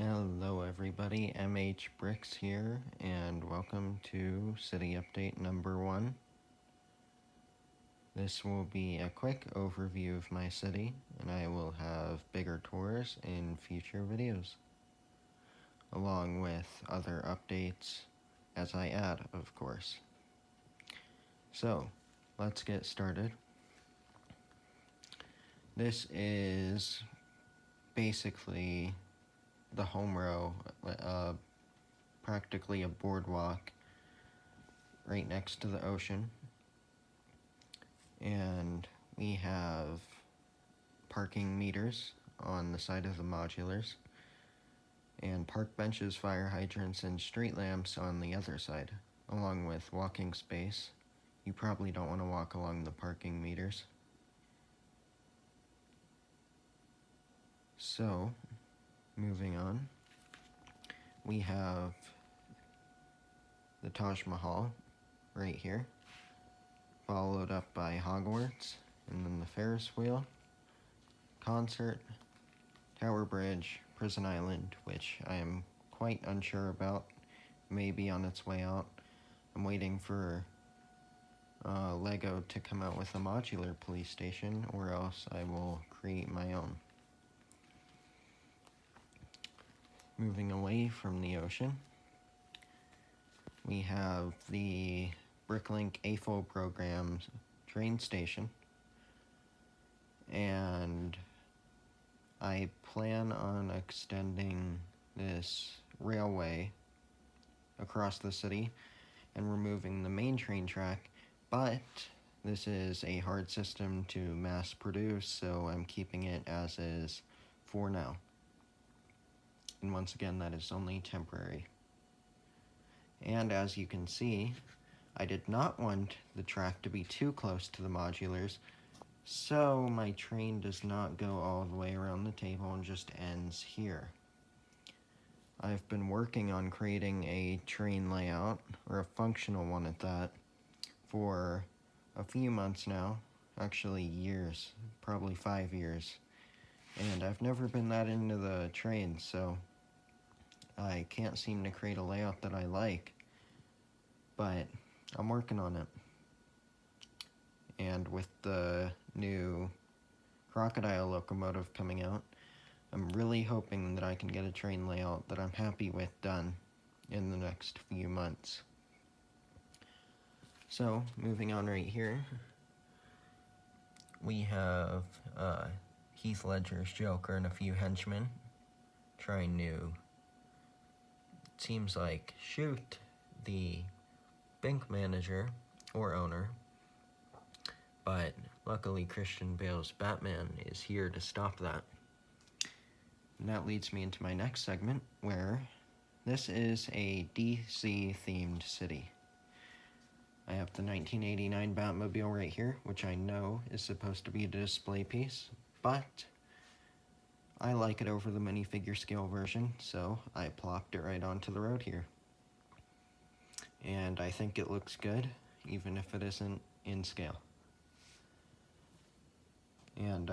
Hello everybody, MH Bricks here, and welcome to City Update number 1. This will be a quick overview of my city, and I will have bigger tours in future videos, along with other updates as I add, of course. So, let's get started. This is basically the home row, practically a boardwalk right next to the ocean, and we have parking meters on the side of the modulars, and park benches, fire hydrants, and street lamps on the other side, along with walking space. You probably don't want to walk along the parking meters. So, moving on, we have the Taj Mahal right here, followed up by Hogwarts, and then the Ferris wheel, concert, Tower Bridge, Prison Island, which I am quite unsure about, may be on its way out. I'm waiting for LEGO to come out with a modular police station, or else I will create my own. Moving away from the ocean, we have the Bricklink AFO program train station, and I plan on extending this railway across the city and removing the main train track, but this is a hard system to mass produce, so I'm keeping it as is for now. And once again, that is only temporary. And as you can see, I did not want the track to be too close to the modulars, so my train does not go all the way around the table and just ends here. I've been working on creating a train layout, or a functional one at that, for a few months now, actually years, probably 5 years, and I've never been that into the train, so I can't seem to create a layout that I like, but I'm working on it. And with the new crocodile locomotive coming out, I'm really hoping that I can get a train layout that I'm happy with done in the next few months. So, moving on right here, we have Heath Ledger's Joker and a few henchmen trying to, seems like, shoot the bank manager or owner, but luckily Christian Bale's Batman is here to stop that. And that leads me into my next segment, where this is a DC themed city. I have the 1989 Batmobile right here, which I know is supposed to be a display piece, but I like it over the minifigure scale version, so I plopped it right onto the road here. And I think it looks good, even if it isn't in scale. And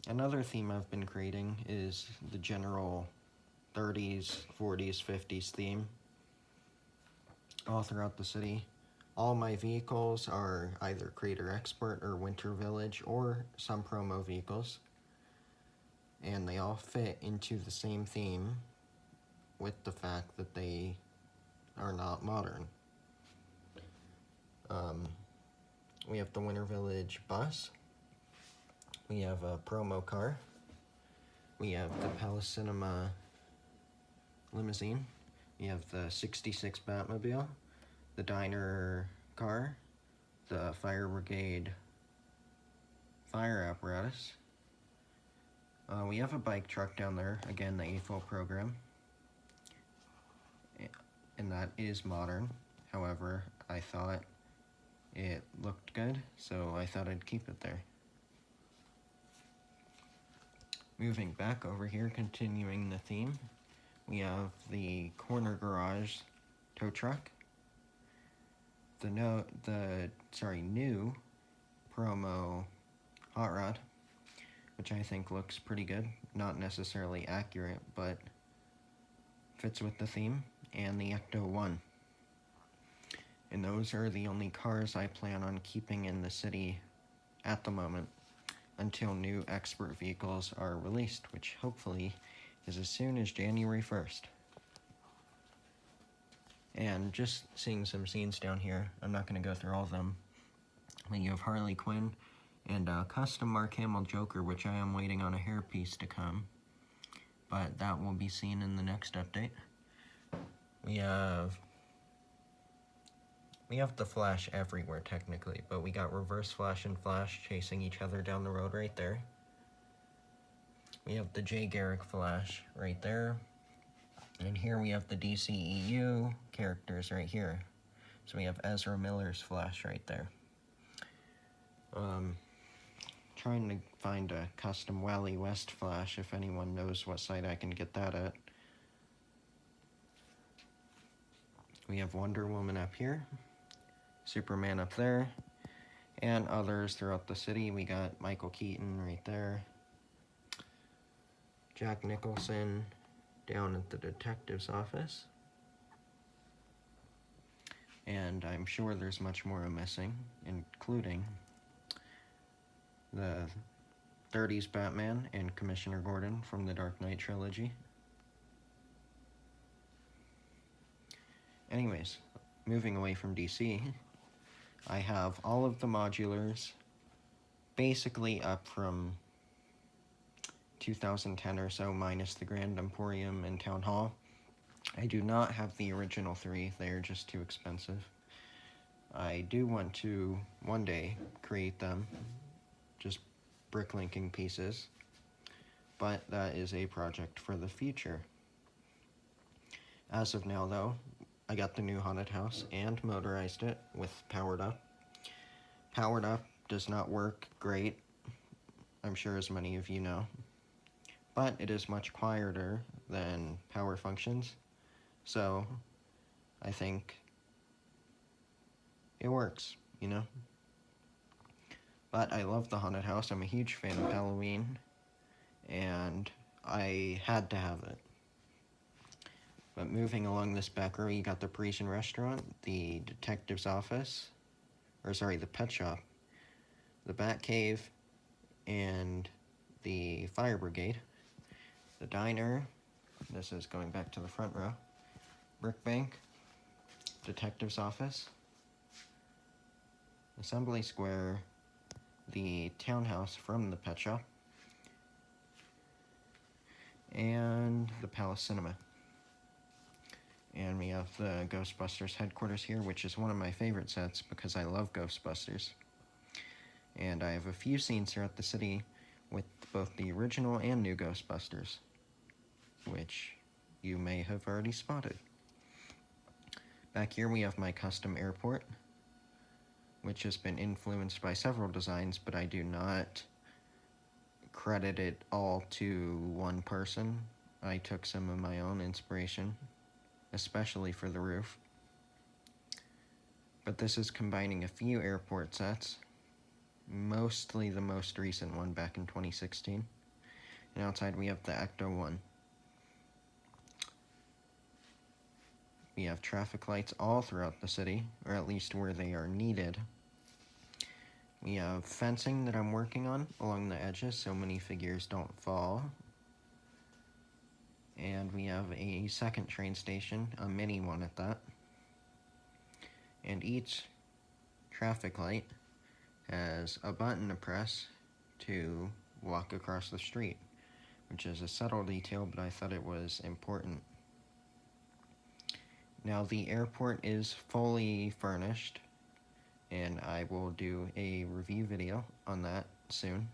another theme I've been creating is the general 30s, 40s, 50s theme all throughout the city. All my vehicles are either Crater Expert or Winter Village, or some promo vehicles, and they all fit into the same theme, with the fact that they are not modern. We have the Winter Village bus, we have a promo car, we have the Palace Cinema limousine, we have the 66 Batmobile, the diner car, the fire brigade fire apparatus. We have a bike truck down there, again the AFO program, and that is modern. However, I thought it looked good, so I thought I'd keep it there. Moving back over here, continuing the theme, we have the corner garage tow truck, the new promo hot rod, which I think looks pretty good. Not necessarily accurate, but fits with the theme, and the Ecto-1. And those are the only cars I plan on keeping in the city at the moment until new expert vehicles are released, which hopefully is as soon as January 1st. And just seeing some scenes down here, I'm not going to go through all of them, but you have Harley Quinn and a custom Mark Hamill Joker, which I am waiting on a hairpiece to come, but that will be seen in the next update. We have the Flash everywhere technically, but we got Reverse Flash and Flash chasing each other down the road right there. We have the Jay Garrick Flash right there. And here we have the DCEU characters right here. So we have Ezra Miller's Flash right there. Trying to find a custom Wally West Flash if anyone knows what site I can get that at. We have Wonder Woman up here, Superman up there, and others throughout the city. We got Michael Keaton right there, Jack Nicholson down at the detective's office, and I'm sure there's much more I'm missing, including the 30s Batman and Commissioner Gordon from the Dark Knight trilogy. Anyways, moving away from DC, I have all of the modulars basically up from 2010 or so, minus the Grand Emporium and Town Hall. I do not have the original 3, they are just too expensive. I do want to, one day, create them, just bricklinking pieces, but that is a project for the future. As of now, though, I got the new haunted house and motorized it with Powered Up. Powered Up does not work great, I'm sure as many of you know, but it is much quieter than Power Functions, so I think it works, you know? But I love the haunted house. I'm a huge fan of Halloween, and I had to have it. But moving along this back row, you got the Parisian restaurant, the detective's office, the pet shop, the Batcave, and the fire brigade, the diner, this is going back to the front row, Brick Bank, detective's office, Assembly Square, the townhouse from the pet shop, and the Palace Cinema. And we have the Ghostbusters Headquarters here, which is one of my favorite sets because I love Ghostbusters. And I have a few scenes throughout the city with both the original and new Ghostbusters, which you may have already spotted. Back here we have my custom airport, which has been influenced by several designs, but I do not credit it all to one person. I took some of my own inspiration, especially for the roof. But this is combining a few airport sets, mostly the most recent one back in 2016. And outside we have the Ecto-1. We have traffic lights all throughout the city, or at least where they are needed. We have fencing that I'm working on along the edges so many figures don't fall. And we have a second train station, a mini one at that. And each traffic light has a button to press to walk across the street, which is a subtle detail, but I thought it was important. Now the airport is fully furnished, and I will do a review video on that soon.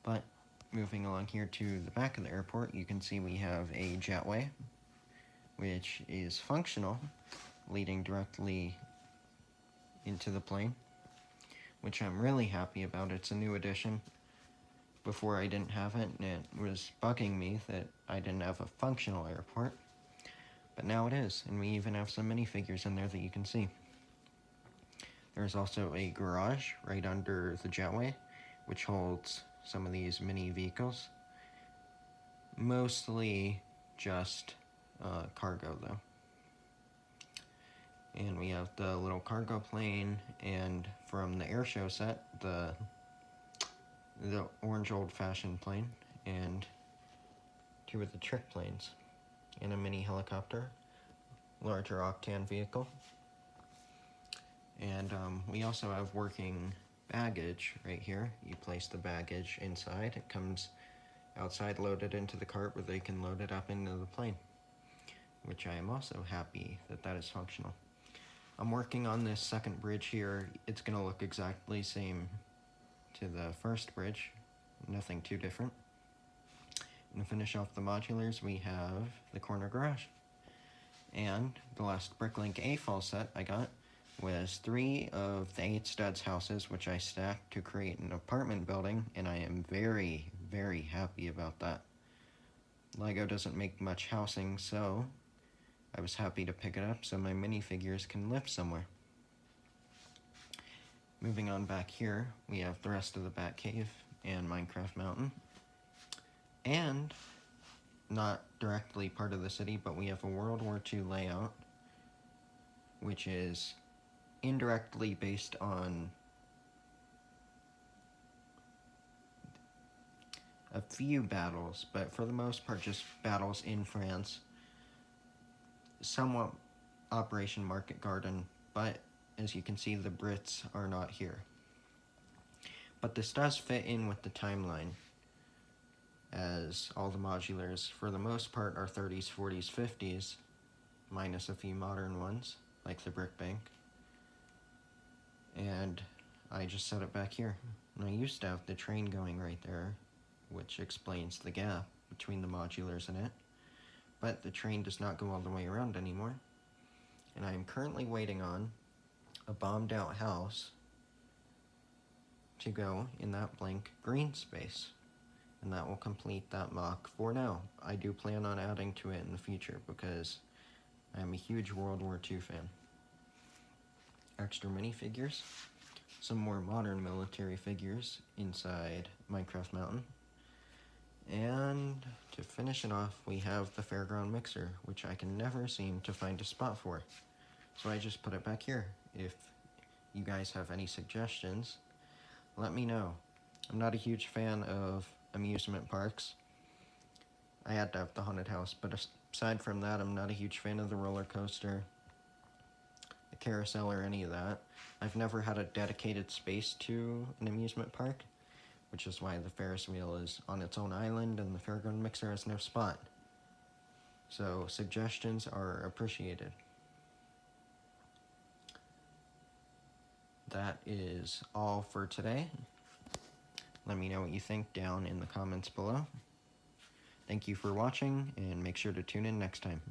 But moving along here to the back of the airport, you can see we have a jetway, which is functional, leading directly into the plane, which I'm really happy about. It's a new addition. Before I didn't have it, and it was bugging me that I didn't have a functional airport. But now it is, and we even have some minifigures in there that you can see. There's also a garage right under the jetway, which holds some of these mini vehicles. Mostly just cargo though. And we have the little cargo plane, and from the air show set, the orange old-fashioned plane, and two of the trick planes, and a mini helicopter, larger octane vehicle. And we also have working baggage right here. You place the baggage inside. It comes outside loaded into the cart where they can load it up into the plane, which I am also happy that that is functional. I'm working on this second bridge here. It's going to look exactly the same to the first bridge, nothing too different. And to finish off the modulars, we have the corner garage. And the last Bricklink A-Fall set I got was 3 of the 8 studs houses, which I stacked to create an apartment building, and I am very, very happy about that. LEGO doesn't make much housing, so I was happy to pick it up so my minifigures can live somewhere. Moving on back here, we have the rest of the Batcave and Minecraft Mountain. And, not directly part of the city, but we have a World War II layout, which is indirectly based on a few battles, but for the most part just battles in France. Somewhat Operation Market Garden, but as you can see, the Brits are not here. But this does fit in with the timeline, as all the modulars, for the most part, are 30s, 40s, 50s, minus a few modern ones, like the Brick Bank. And I just set it back here. And I used to have the train going right there, which explains the gap between the modulars in it. But the train does not go all the way around anymore. And I am currently waiting on a bombed out house to go in that blank green space. And that will complete that mock for now. I do plan on adding to it in the future because I am a huge World War II fan. Extra minifigures, some more modern military figures inside Minecraft Mountain. And to finish it off, we have the Fairground Mixer, which I can never seem to find a spot for. So I just put it back here. If you guys have any suggestions, let me know. I'm not a huge fan of amusement parks. I had to have the haunted house, but aside from that, I'm not a huge fan of the roller coaster, the carousel, or any of that. I've never had a dedicated space to an amusement park, which is why the Ferris wheel is on its own island and the Fairground Mixer has no spot. So suggestions are appreciated. That is all for today. Let me know what you think down in the comments below. Thank you for watching, and make sure to tune in next time.